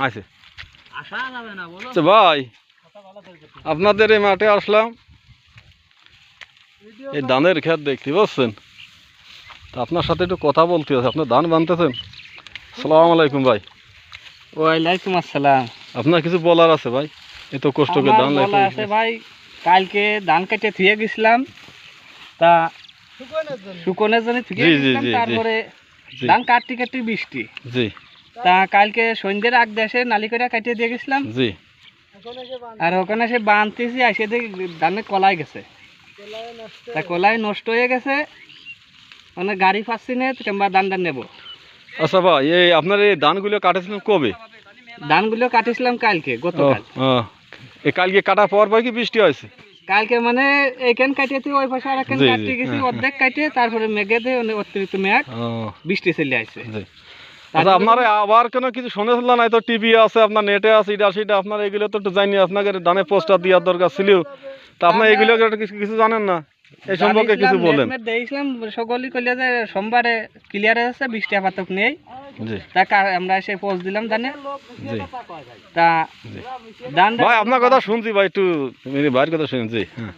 আছে আচ্ছা ভাই, আপনাদের এই মাঠে আসলাম এই ধানের ক্ষেত দেখতে, বুঝছেন? তা আপনার সাথে একটু কথা বলতে আছে। আপনার ধান বানতেছেন? আসসালামু আলাইকুম ভাই। ওয়ালাইকুম আসসালাম। আপনার কিছু বলার আছে ভাই? এত কষ্ট করে ধান বলা আছে ভাই, কালকে ধান কেটে থুয়ে গেছিলাম, তা শুকনের জন্য থুয়ে গেছিলাম, তারপরে ধান কাটতে কাটতে বৃষ্টি, জি, তা কালকে সন্ধ্যের আগ দেশে নালি করে কাটিয়ে দিয়ে গেছিলাম, জি, আর ওখানে সে বানতেছি আসে দেখি ধানে কলাই গেছে, তা কলাই নষ্ট হয়ে গেছে, মানে গাড়ি পাচ্ছি না কিংবা ধানটা নেবো। আচ্ছা ভাই, এই আপনার এই ধানগুলো কাটেছিলেন কবে? ধানগুলো কাটিয়েছিলাম কালকে, গতকাল। এই কালকে কাটার পর কি বৃষ্টি হয়েছে? কালকে মানে এইখান কাটিয়েছি, ওই পাশে আর এখান কাটিয়ে গেছি, অর্ধেক কাটিয়ে তারপরে মেঘে দিয়ে অতিরিক্ত মেঘ, বৃষ্টি চলে আসছে। আচ্ছা, আপনারা আবার কেন কিছু শুনেছিলেন না? তো টিভি আছে, আপনার নেটে আছে, এটা সেটা, আপনার এগুলো তো একটু জানি, আপনাকে ধানের পোস্টার দেওয়ার দরকার ছিল, তা আপনার এগুলো কিছু জানেন না? এই সম্পর্কে কিছু বলেন। দেখলাম সকলই কইলে যে সোমবারে ক্লিয়ার আছে, বৃষ্টি আপাতত নেই, আমরা এসে পোস্ট দিলাম ধানে। তা ধান ভাই আপনার কথা শুনছি ভাই, একটু ভাইয়ের কথা শুনছি। হ্যাঁ,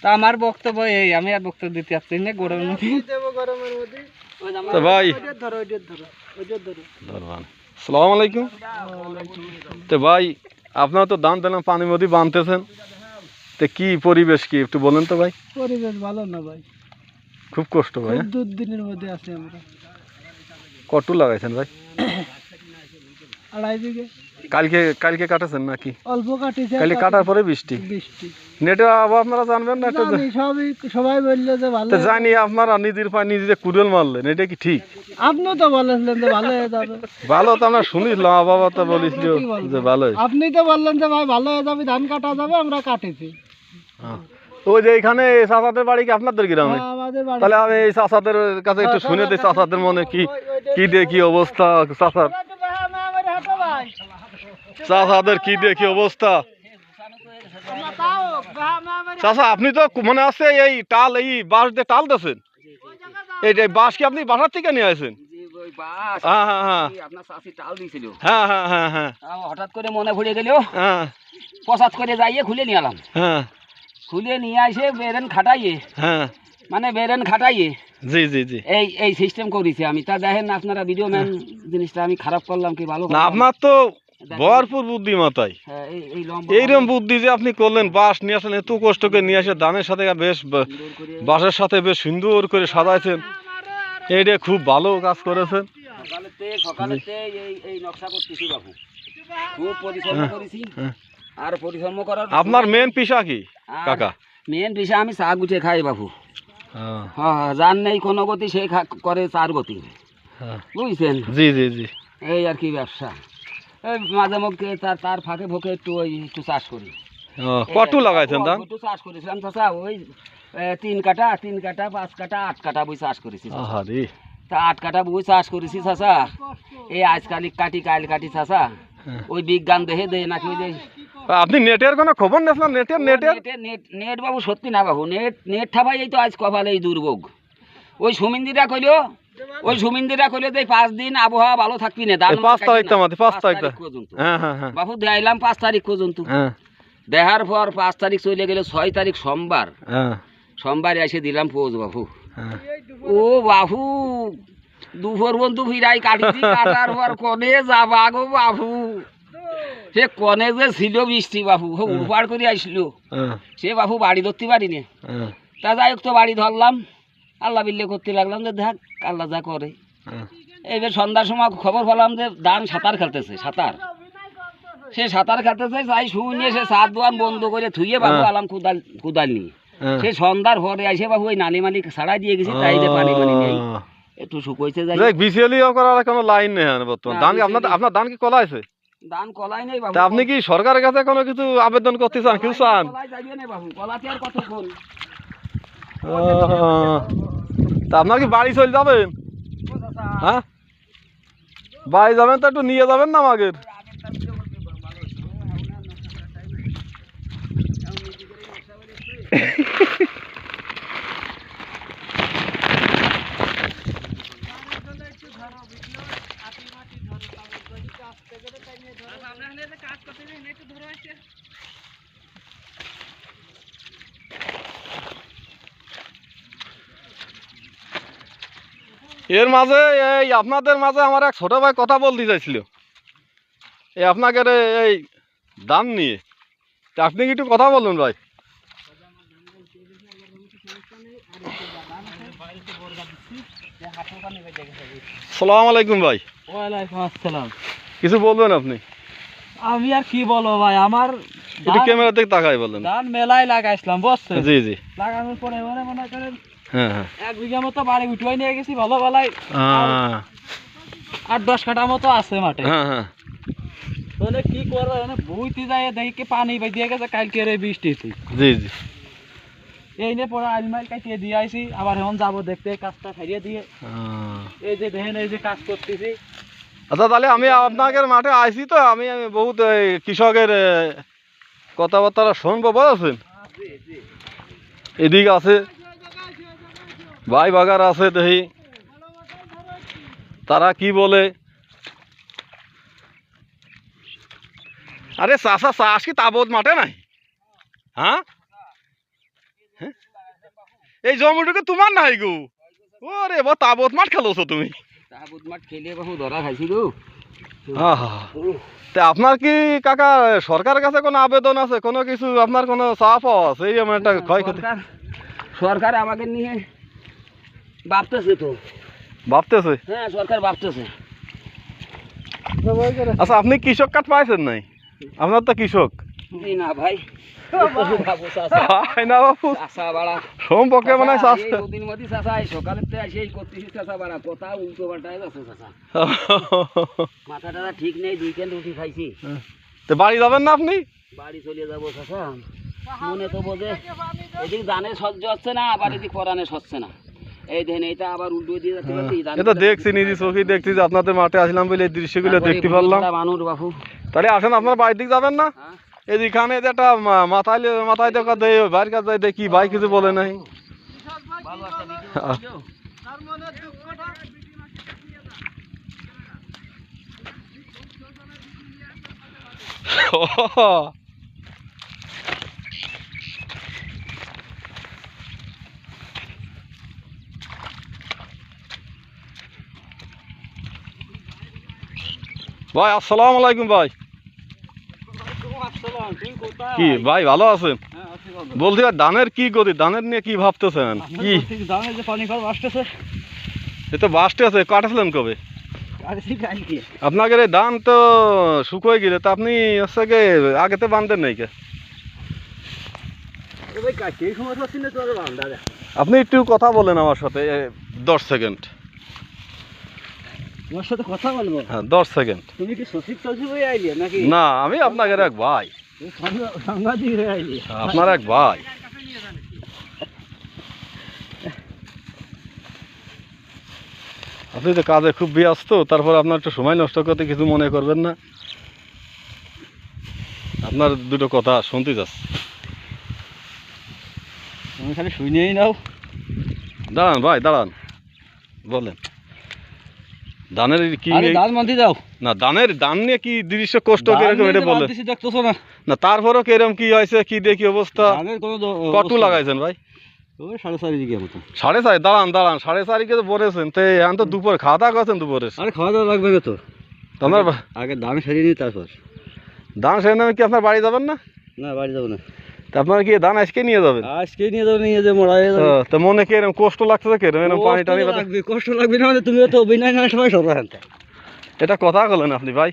তা আমার বক্তব্য এই, আমি আর বক্তব্য দিতে পারছি না গরমের মধ্যে। ভাই আসসালামু আলাইকুম। তো ভাই, আপনারা তো ধান দিলাম পানির মধ্যে বানতেছেন, তো কি পরিবেশ কি একটু বলেন তো ভাই? পরিবেশ ভালো না ভাই, খুব কষ্ট ভাই। দুর্দিনের মধ্যে আছি আমরা। কটু লাগাইছেন ভাই? 2.5 বিঘে। কালকে কাটেছেন নাকি? অল্প কাটিছে, কালকে কাটার পরে বৃষ্টি। নেটে আবার আপনারা জানবেন না? সবাই বললো যে ভালো, জানি আপনারা নিজের পায়ে নিজে কুড়েল মারলেন, এটা কি ঠিক? আপনি তো বলেছিলেন যে ভালো হয়ে যাবে। ভালো তো আমরা শুনিলাম, বাবা তো বলেছিল যে ভালো। আপনি তো বললেন যে ভাই ভালো হয়ে যাবে, ধান কাটা যাবে, আমরা কাটেছি। ওই যে এখানে চাচাদের বাড়ি কি আপনাদের গ্রামে? তাহলে আমি এই চাচাদের কাছে একটু শুনে দিই, চাচাদের মনে কি দিয়ে কি অবস্থা, চাচাদের কি দিয়ে কি অবস্থা। চাচা, আপনি তো মনে আছে এই টাল, এই বাঁশ দিয়ে টাল দিয়েছেন, এই বাঁশ কি আপনি বাসার থেকে নিয়ে আসেন? হঠাৎ করে মনে পড়ে গেল, পচাত করে যাইয়ে খুলে নিয়ে এলাম, খুলে নিয়ে আসে বেরেন খাটাইয়ে, মানে বেরেন খাটাইয়ে জি জি জি এই সিস্টেম করেছি আমি। তা দেখেন আপনারা ভিডিও ম্যান, জিনিসটা আমি খারাপ করলাম কি ভালো? না, আপনার তো ভরপুর বুদ্ধি মাথায়, এইরকম বুদ্ধি যে আপনি করলেন, বাঁশ নিয়ে আসেন, এত কষ্ট করে নিয়ে আসে ধানের সাথে বেশ বাঁশের সাথে বেশ সুন্দর করে সাজাইছেন, এইটা খুব ভালো কাজ করেছেন। আর পরিশ্রম করার আপনার মেন পেশা কি কাকা? মেন পেশা আমি চা গুটে খাই বাবু। যার নেই কোনো গতি, সে করে চার গতি, বুঝছেন? জি জি জি, এই আর কি ব্যবসা। এই মাঝে মধ্যে তার ফাঁকে ফোঁকে একটু চাষ করি। কত লাগাইছেন ধান? একটু চাষ করেছিলাম চাষা, ওই 3 কাঠা 5 কাঠা 8 কাঠা বই চাষ করেছি। তা 8 কাঠা বই চাষ করেছি চাষা, এই আজকাল কাটি কাল কাটি চাষা, ওই বিজ্ঞান দেহে দেয় নাকি ওই যে। আপনি নেটের কোনো খবর নেন? নেট বাবু সত্যি না বাবু, নেট ঠাপাই এই তো আজ কপালে এই দুর্ভোগ। ওই সুমিন্দিরা কইলো, যে 5 দিন আবহাওয়া ভালো থাকবি না, 5 তারিখ বাবু দেখাইলাম 5 তারিখ পর্যন্ত। দেখার পর 5 তারিখ চলে গেল, 6 তারিখ সোমবার এসে দিলাম পোজ বাবু। ও বাবু দুপুর বন্ধু ফিরাই কাটিছি, কাটার পর কনে যাবা গো বাবু, সে কনে যে ছিল বৃষ্টি বাবু, উপার করে আসলো সে বাবু, বাড়ি ধরতে পারিনি। তা যাই হোক, তো বাড়ি ধরলাম, আল্লাহ বিল্লে করতে লাগলাম যে দেখ আল্লাহ যা করে। এইবার সন্ধ্যার সময় খবর পেলাম যে ধান সাঁতার খেলতেছে, সে সাঁতার খেলতেছে, তাই শুনে সে 7 দোয়ান বন্ধ করে থুয়ে বাবু আলাম কুদাল নিয়ে। সে সন্ধ্যার পরে আসে বাবু ওই নালি মালিক ছাড়াই দিয়ে গেছি, তাই যে পানি নেই, একটু শুকোইছে যাই। কোনো লাইন নেই বর্তমান। আপনার ধান কি কলাইছে? ধান কলাই নেই বাবু। আপনি কি সরকারের কাছে কোনো কিছু আবেদন করতে চান? কিছু চান? তা আপনার কি বাড়ি চলে যাবেন? হ্যাঁ, বাড়ি যাবেন তো একটু নিয়ে যাবেন না আমাদের? এর মাঝে এই আপনাদের মাঝে আমার এক ছোট ভাই কথা বলতে চাইছিল এই আপনাকে এই দান নিয়ে, তা আপনি কি একটু কথা বলুন ভাই। সালাম আলাইকুম ভাই। ওয়ালাইকুম আসসালাম। কিছু বলবেন আপনি? আমি আর কি বলবো ভাই, আমার একটু ক্যামেরা থেকে তাকাই বলেন। ধান মেলায় লাগাইছিলাম বুঝছেন। জি জি। লাগানোর পরে এবারে মনে করেন হ্যাঁ হ্যাঁ। 1 বিঘা মতো বাড়ি উঠোয় নিয়ে গেছি ভালো বেলায়, 8-10 কাঠা মতো আছে মাঠে। হ্যাঁ হ্যাঁ। তাহলে কি করবো, বইতে যায় দেখি পানি দিয়ে গেছে কালকে বৃষ্টিতে। জি জি। এই নিয়ে পরে আলমাইল কাটিয়ে দিয়ে আইছি, আবার এখন যাবো দেখতে কাজটা খাইয়ে দিয়ে। এই যে দেখেন এই যে কাজ করতেছি। আচ্ছা তাহলে আমি আপনাদের মাঠে আইছি, তো আমি বহুত কৃষকের কথাবার্তা শুনবো বুঝছেন। এদিকে আছে ভাই বাগার আছে, দেখি তারা কি বলে। আরে চাষা চাষ কি তাবৎ মাঠে নাই? হ্যাঁ, এই জমিটুকু তোমার নাই গো? ওরে বা তাবৎ মাঠ খেলোছো তুমি? তাবৎ মাঠ খেলে বাবু ধরা খাইছি গো। তা আপনার কি কাকা সরকারের কাছে কোনো আবেদন আছে, কোনো কিছু আপনার কোনো চাপ আছে এই একটা ক্ষয়ক্ষতি? সরকার আমাকে নিয়ে ভাবতেছে তো। ভাবতেছে? হ্যাঁ সরকার ভাবতেছে। আচ্ছা আপনি কৃষক কার্ড পাইছেন নাই? আপনার তো কৃষক না ভাই, না বাবু সম্পর্কে মানে মাথাটা ঠিক নেই, 2 কেন রুটি খাইছি। তো বাড়ি যাবেন না আপনি? বাড়ি চলে যাবো চাচা, মনে তো বোঝে এদিক দানে সহ্য হচ্ছে না, আবার এদিক পরানে সচ্ছে না। এই দেখেন এটা আবার উল্টো দিয়ে যাচ্ছে। এটা দেখছি নিজে চোখে দেখছি যে আপনাদের মাঠে আসলাম বলে এই দৃশ্যগুলো দেখতে পারলাম। মানুষ বাবু তাহলে আসেন আপনার বাড়ির দিক যাবেন না? এদিকে যে একটা মাথায় দেখা দেয় বাইরের কাছে দেখি ভাই কিছু বলে নাই। ভাই আসসালামু আলাইকুম ভাই। কি ভাই ভালো আছেন? বলছি ভাই ধানের কি গতি, ধানের নিয়ে কি ভাবতেছেন? কি এ তো বাস্টে আছে, কাটছিলেন কবে? আপনাদের এই ধান তো শুকোয় গেলে, তা আপনি হচ্ছে কি আগেতে বাঁধতেন নাই কে? আপনি একটু কথা বলেন আমার সাথে 10 সেকেন্ড। তোমার সাথে কথা বলবো? হ্যাঁ 10 সেকেন্ড। তুমি কি সচিব সচিব হয়ে আইলে নাকি? না আমি আপনাদের এক ভাই। সাংবাদিক হয়ে আইলে? আপনার এক ভাই। আপনি তো কাজে খুব ব্যস্ত, তারপর আপনার একটু সময় নষ্ট করতে কিছু মনে করবেন না। আপনার দুটো কথা শুনতে যাচ্ছি। তুমি খালি শুনেই নাও। দাঁড়ান ভাই দাঁড়ান, বলেন ধানের কি ধান মানতে যাও না, ধান নিয়ে কি দৃশ্য কষ্ট কিরকম এটা বলেন না। না তারপরও কিরকম কি হয়েছে, কি দেখি অবস্থা? কত লাগাইছেন ভাই? 4.5 বিঘা মতো। 4.5? দাঁড়ান 4.5 কে বলেছেন তো, এখন তো দুপুর খাওয়া দাওয়া করছেন দুপুরে। আরে খাওয়া দাওয়া লাগবে না তো, আপনার আগে ধান সেরে নিই তারপর। ধান সেরে নেবে কি আপনার বাড়ি যাবেন না? না বাড়ি যাবো না। তা আপনার কি ধান আজকে নিয়ে যাবেন? আজকে নিয়ে যাবো, নিয়ে যে মোড়া হয়ে যাবে। তো মনে কি এরকম কষ্ট লাগতেছে, কি এরকম পানি টানি? কষ্ট লাগবে না মানে তুমিও তো অভিনয় না, সবাই সব। এটা কথা বলেন আপনি ভাই।